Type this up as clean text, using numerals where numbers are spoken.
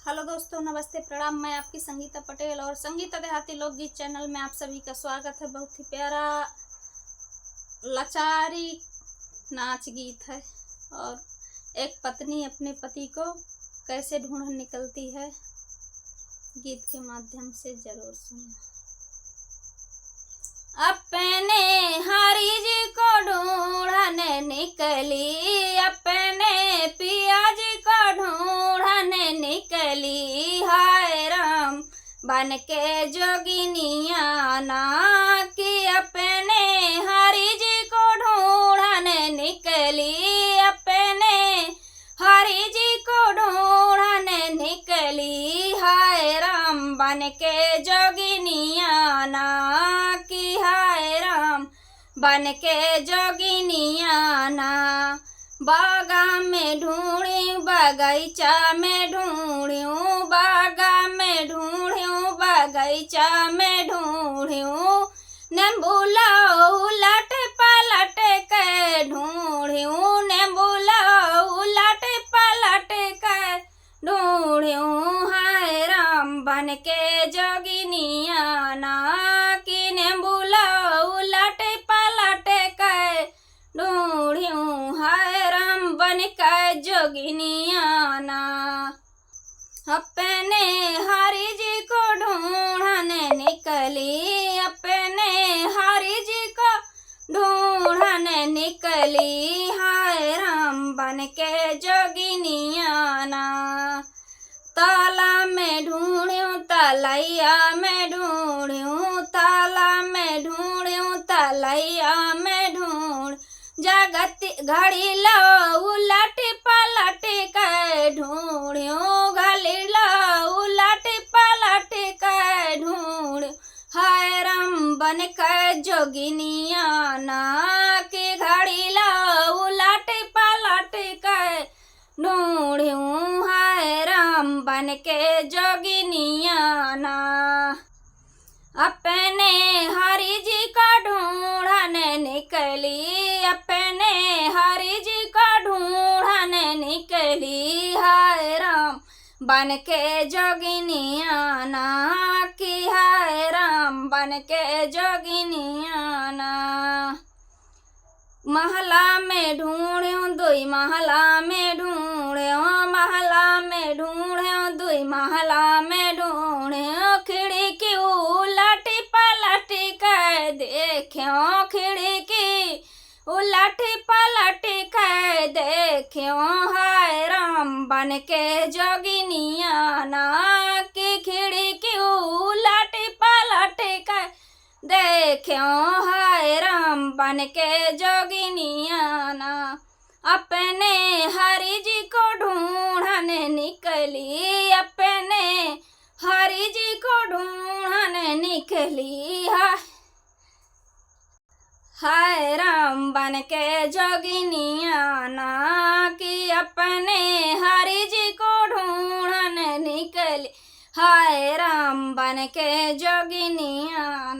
Hello दोस्तों, नमस्ते, प्रणाम। मैं आपकी संगीता पटेल और संगीता देहाती लोकगीत चैनल में आप सभी का स्वागत है। बहुत ही प्यारा लाचारी नाच गीत है और एक पत्नी अपने पति को कैसे ढूंढ निकलती है, गीत के माध्यम से जरूर सुनना। अपने हरि जी को ढूंढने निकली, अपने पिया जी को ढूंढने निकली, हाय राम बन के जोगिनिया ना कि अपने हरि जी को ढूंढने निकली, अपने हरि जी को ढूंढने निकली, हाय राम बन के जोगिनिया ना कि हाय राम बन के जोगिनिया ना। बागा में ढूंढी बगीचा में ढूंढूं, बागा में ढूंढूं बगीचा में ढूंढूं, नेबुला उलट पलट के ढूंढूं, नेबुला उलट पलट के ढूंढूं, हाय राम बन के जोगिनिया ना कि नेबुला उलट पलट के ढूंढूं, हाय राम बन के जोगिनिया ना। अपने हरि जी को ढूंढने निकली, अपने हरि जी को ढूंढने निकली, हाय राम बन के जोगिनिया ना। ताला में ढूंढूं तलैया में ढूंढूं, ताला में ढूंढूं तलैया में ढूंढ, जगत घड़ी लो उलट पलट के ढूंढूं, घड़ी लो उलट पलट के ढूंढ, हाय राम बन के जोगिनिया ना कि घड़ी लो उलट पलट के ढूंढूं, हाय राम बन के जोगिनिया ना। अपने हरि जी को ढूंढने निकली, अपने हरि जी को ढूंढने निकली, हाय राम बन के जोगिनिया ना कि हाय राम बन के जोगिनिया ना। महला में ढूंढूं दुई महला में ढूंढूं, महला में ढूंढूं दुई महला में ढूंढूं, खिड़की उलट पलट के देखियो, खिड़की उलट पलट के देखियो, हाय राम बन के जोगिनिया ना कि खिड़की उलट पलट के देखियो, हाय राम बन के जोगिनिया ना। अपने हरि जी को ढूंढने निकली, अपने हरि जी को ढूंढने निकली, हाय राम बन के जोगिनिया ना कि अपने हरि जी को ढूंढने निकली, हाय राम बन के जोगिनिया